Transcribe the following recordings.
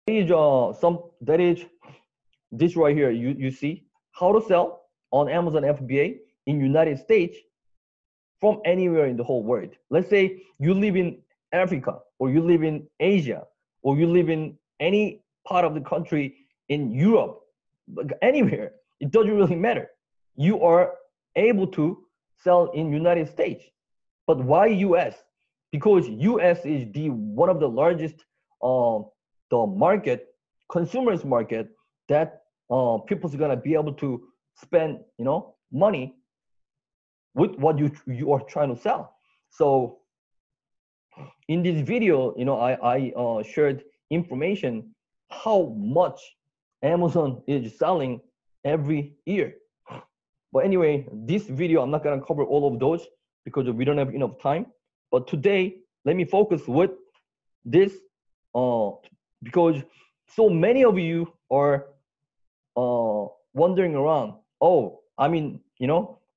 That is this right here. You see how to sell on Amazon FBA in United States from anywhere in the whole world. Let's say you live in Africa, or you live in Asia, or you live in any part of the country in Europe, anywhere. It doesn't really matter. You are able to sell in United States. But why US? Because US is the one of the largest the market, consumers market, that people's gonna be able to spend, money with what you are trying to sell. So in this video, I shared information how much Amazon is selling every year. But anyway, this video, I'm not gonna cover all of those because we don't have enough time. But today, let me focus with this because so many of you are wandering around. Oh, I'm in,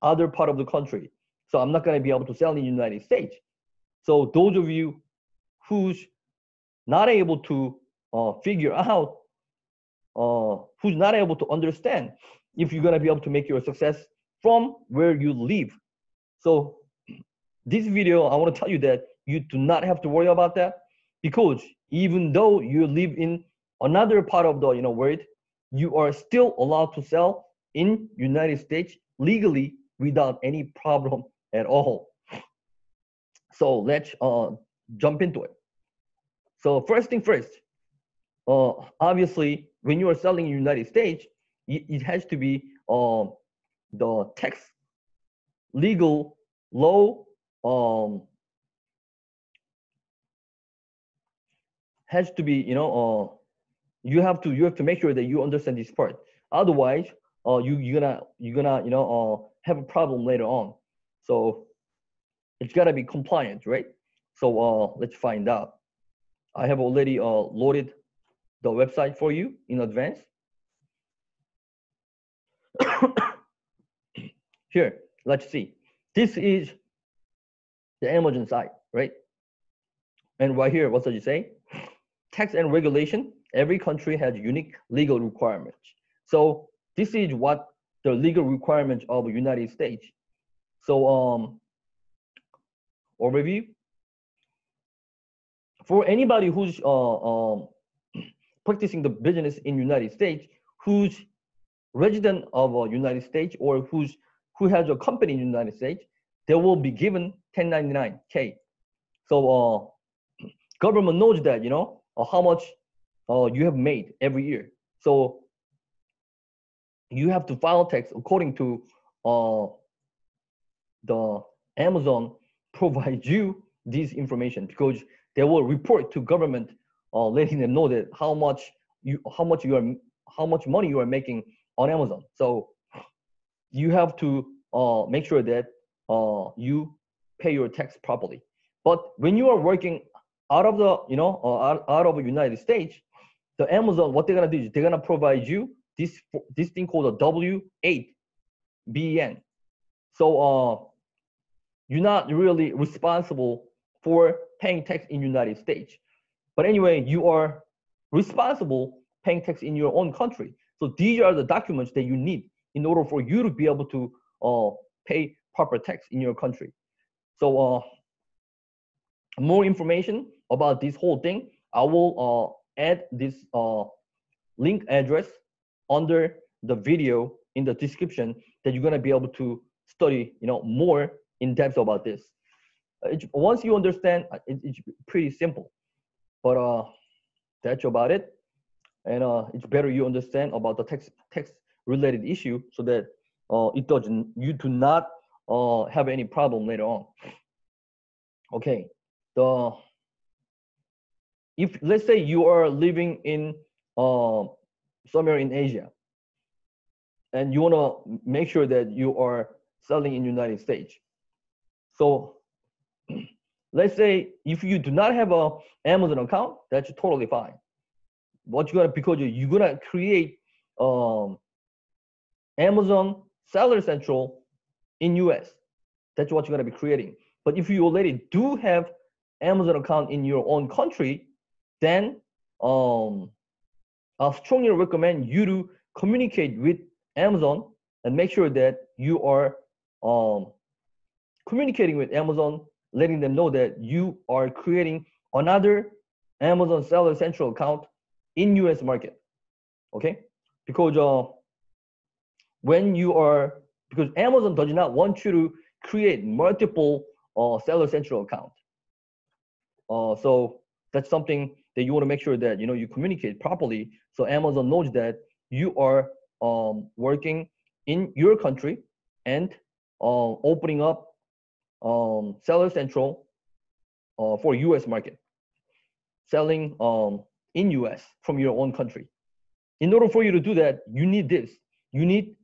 other part of the country, so I'm not gonna be able to sell in the United States. So those of you who's not able to figure out, who's not able to understand if you're gonna be able to make your success from where you live. So this video, I want to tell you that you do not have to worry about that, because even though you live in another part of the world, you are still allowed to sell in United States legally without any problem at all. So let's jump into it. So first thing first, obviously, when you are selling in the United States, it has to be the tax legal law has to be, you have to make sure that you understand this part. Otherwise, you're gonna have a problem later on. So it's gotta be compliant, right? So let's find out. I have already loaded the website for you in advance. Here, let's see. This is the Amazon site, right? And right here, what does it say? Tax and regulation. Every country has unique legal requirements. So this is what the legal requirements of the United States. So overview. For anybody who's practicing the business in United States, who's resident of United States, or who has a company in the United States, they will be given 1099K. So government knows that, how much you have made every year. So you have to file tax according to the Amazon provides you this information, because they will report to government, letting them know that how much money you are making on Amazon. So you have to make sure that you pay your tax properly. But when you are working out of the out of the United States, the Amazon, what they're gonna do is they're gonna provide you this thing called a W-8 BEN. So you're not really responsible for paying tax in United States. But anyway, you are responsible paying tax in your own country. So these are the documents that you need in order for you to be able to pay proper tax in your country. So more information about this whole thing, I will add this link address under the video in the description, that you're gonna be able to study, more in depth about this. Once you understand, it's pretty simple. But that's about it. And it's better you understand about the tax related issue, so that you do not have any problem later on. Okay. If let's say you are living in somewhere in Asia, and you want to make sure that you are selling in United States. So let's say if you do not have a Amazon account, that's totally fine. What you gotta, because you're gonna create Amazon Seller Central in US. That's what you're gonna be creating. But if you already do have Amazon account in your own country, then I strongly recommend you to communicate with Amazon and make sure that you are communicating with Amazon, letting them know that you are creating another Amazon Seller Central account in US market. Okay, because when you are, because Amazon does not want you to create multiple Seller Central account. So that's something that you want to make sure that you communicate properly, so Amazon knows that you are working in your country and opening up Seller Central for US market, selling in US from your own country. In order for you to do that, you need this. You need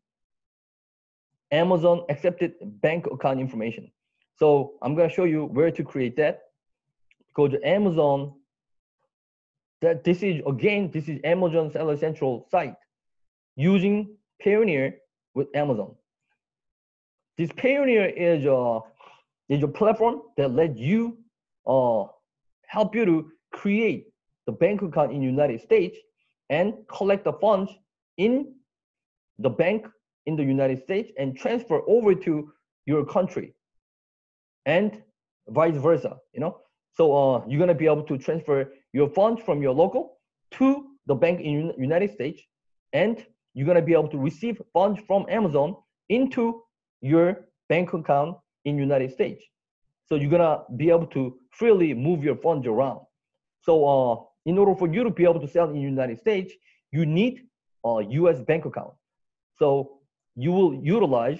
Amazon accepted bank account information. So I'm going to show you where to create that. Go to Amazon. This is Amazon Seller Central site using Payoneer with Amazon. This Payoneer is a platform that lets you help you to create the bank account in the United States and collect the funds in the bank in the United States and transfer over to your country, and vice versa. So you're gonna be able to transfer your funds from your local to the bank in United States, and you're gonna be able to receive funds from Amazon into your bank account in United States. So you're gonna be able to freely move your funds around. So in order for you to be able to sell in the United States, you need a US bank account. So you will utilize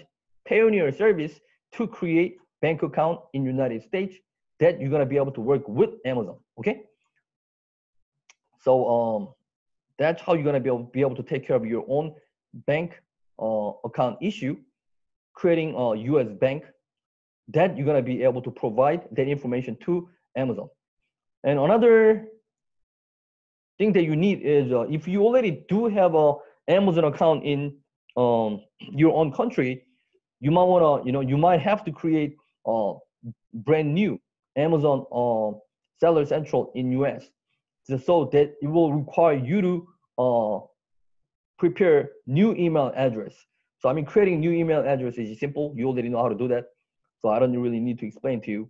Payoneer service to create bank account in United States that you're gonna be able to work with Amazon. Okay. So that's how you're gonna be able to take care of your own bank account issue, creating a US bank that you're gonna be able to provide that information to Amazon. And another thing that you need is if you already do have a Amazon account in your own country, you might want to, you might have to create a brand new Amazon Seller Central in US, so that it will require you to prepare new email address. So I mean, creating new email address is simple. You already know how to do that, so I don't really need to explain to you.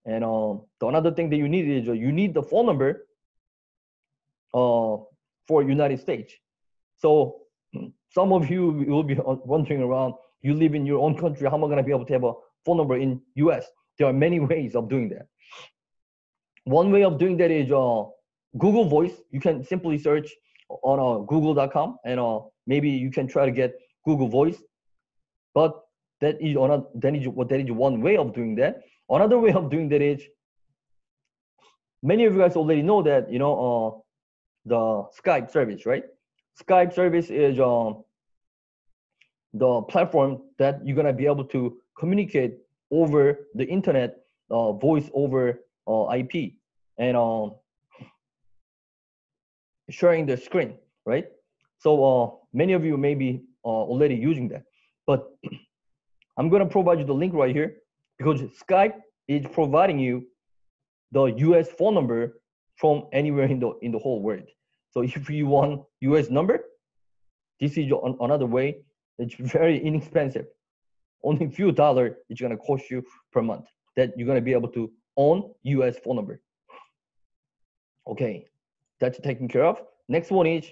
And the another thing that you need is you need the phone number for United States. So some of you will be wondering around, you live in your own country, how am I going to be able to have a phone number in US? There are many ways of doing that. One way of doing that is Google Voice. You can simply search on google.com, and maybe you can try to get Google Voice. But that is one way of doing that. Another way of doing that is, many of you guys already know that, the Skype service, right? Skype service is the platform that you're gonna be able to communicate over the internet, voice over IP, and sharing the screen, right? So many of you may be already using that, but I'm gonna provide you the link right here, because Skype is providing you the US phone number from anywhere in the whole world. So if you want US number, this is another way. It's very inexpensive. Only a few dollars it's gonna cost you per month that you're gonna be able to own US phone number. Okay, that's taken care of. Next one is,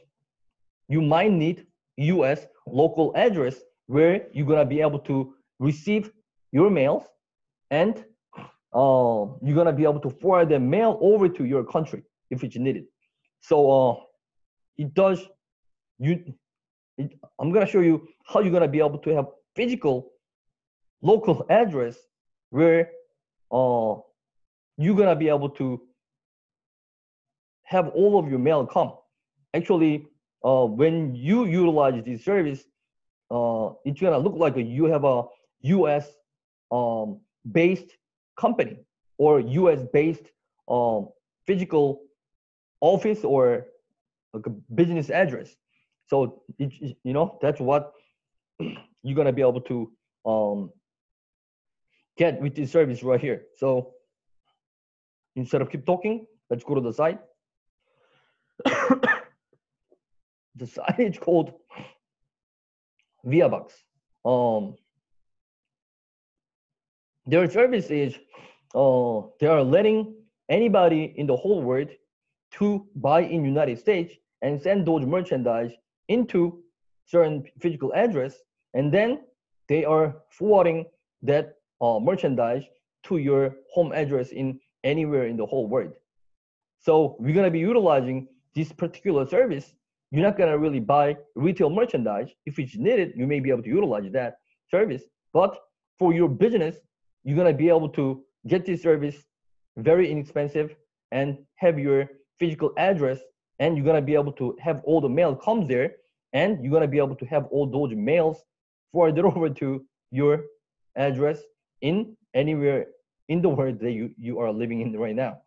you might need US local address where you're gonna be able to receive your mails, and you're gonna be able to forward the mail over to your country if it's needed. So I'm gonna show you how you're gonna be able to have physical local address where you're gonna be able to have all of your mail come. Actually, when you utilize this service, it's gonna look like you have a US based company or US based physical office or like a business address. So that's what you're gonna be able to get with this service right here. So instead of keep talking, let's go to the site. the signage called ViaBox. Their service is they are letting anybody in the whole world to buy in United States and send those merchandise into certain physical address, and then they are forwarding that merchandise to your home address in anywhere in the whole world. So we're gonna be utilizing this particular service. You're not gonna really buy retail merchandise. If it's needed, you may be able to utilize that service. But for your business, you're gonna be able to get this service very inexpensive and have your physical address, and you're gonna be able to have all the mail comes there, and you're gonna be able to have all those mails forwarded over to your address in anywhere in the world that you are living in right now.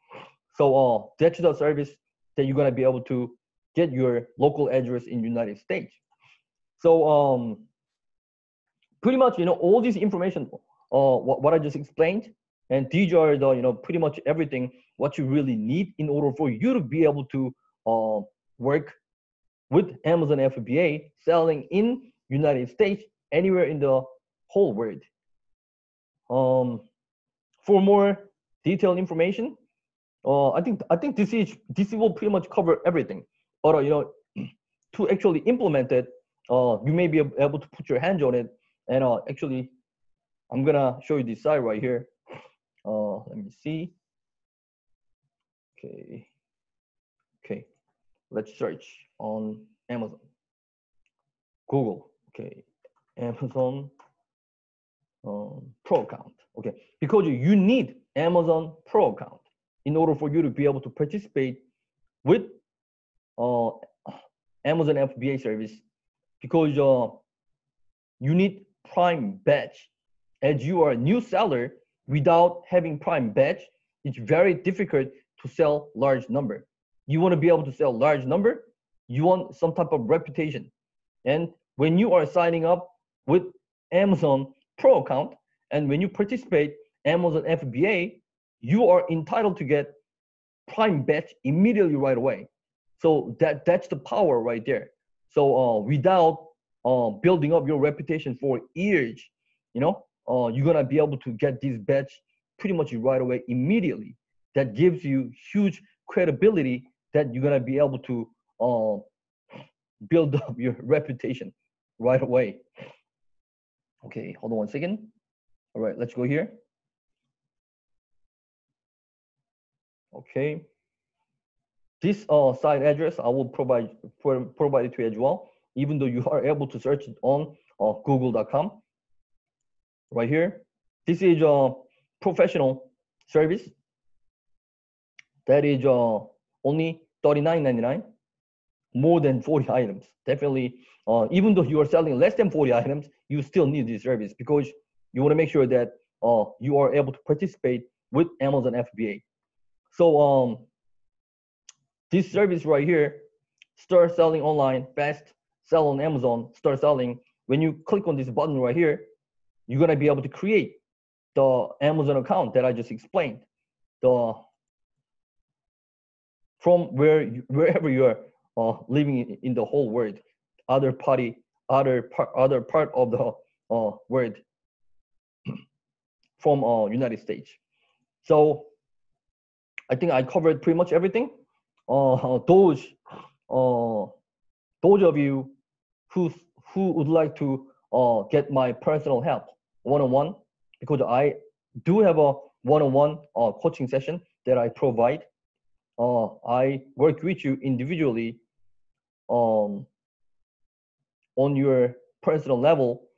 So that's the service that you're gonna be able to get your local address in United States. So pretty much, all this information, what I just explained, and these are the, pretty much everything what you really need in order for you to be able to work with Amazon FBA selling in United States, anywhere in the whole world. For more detailed information, I think this will pretty much cover everything. But to actually implement it, you may be able to put your hands on it. And actually, I'm gonna show you this site right here. Let me see. Okay. Let's search on Amazon, Google. Okay, Amazon Pro account. Okay, because you need Amazon Pro account in order for you to be able to participate with Amazon FBA service, because you need Prime Batch. As you are a new seller, without having Prime Batch, it's very difficult to sell large number. You want to be able to sell large number, you want some type of reputation. And when you are signing up with Amazon Pro account, and when you participate Amazon FBA, you are entitled to get Prime Batch immediately right away. So that's the power right there. So without building up your reputation for years, you're gonna be able to get this batch pretty much right away, immediately. That gives you huge credibility that you're gonna be able to build up your reputation right away. Okay, hold on one second. All right, let's go here. Okay, this site address I will provide it to you as well, even though you are able to search it on google.com. Right here, this is a professional service that is only $39.99, more than 40 items. Definitely, even though you are selling less than 40 items, you still need this service, because you want to make sure that you are able to participate with Amazon FBA. So this service right here, start selling online fast, sell on Amazon, start selling. When you click on this button right here, you're gonna be able to create the Amazon account that I just explained. From wherever you are living in the whole world, other part of the world, from United States. So I think I covered pretty much everything. Those of you who would like to get my personal help one-on-one, because I do have a one-on-one coaching session that I provide. I work with you individually on your personal level,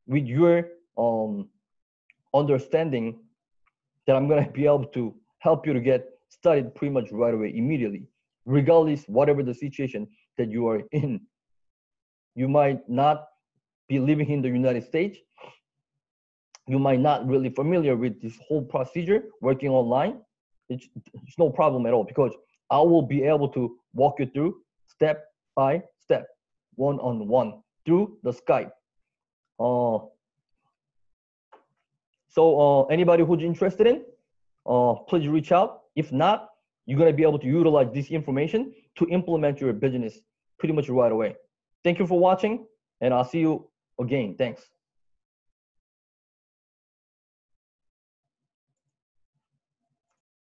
with your understanding, that I'm gonna be able to help you to get started pretty much right away, immediately, regardless whatever the situation that you are in. You might not be living in the United States. You might not really familiar with this whole procedure working online. It's no problem at all, because I will be able to walk you through step by step, one-on-one, through the Skype. So anybody who's interested in, please reach out. If not, you're gonna be able to utilize this information to implement your business pretty much right away. Thank you for watching, and I'll see you again. Thanks.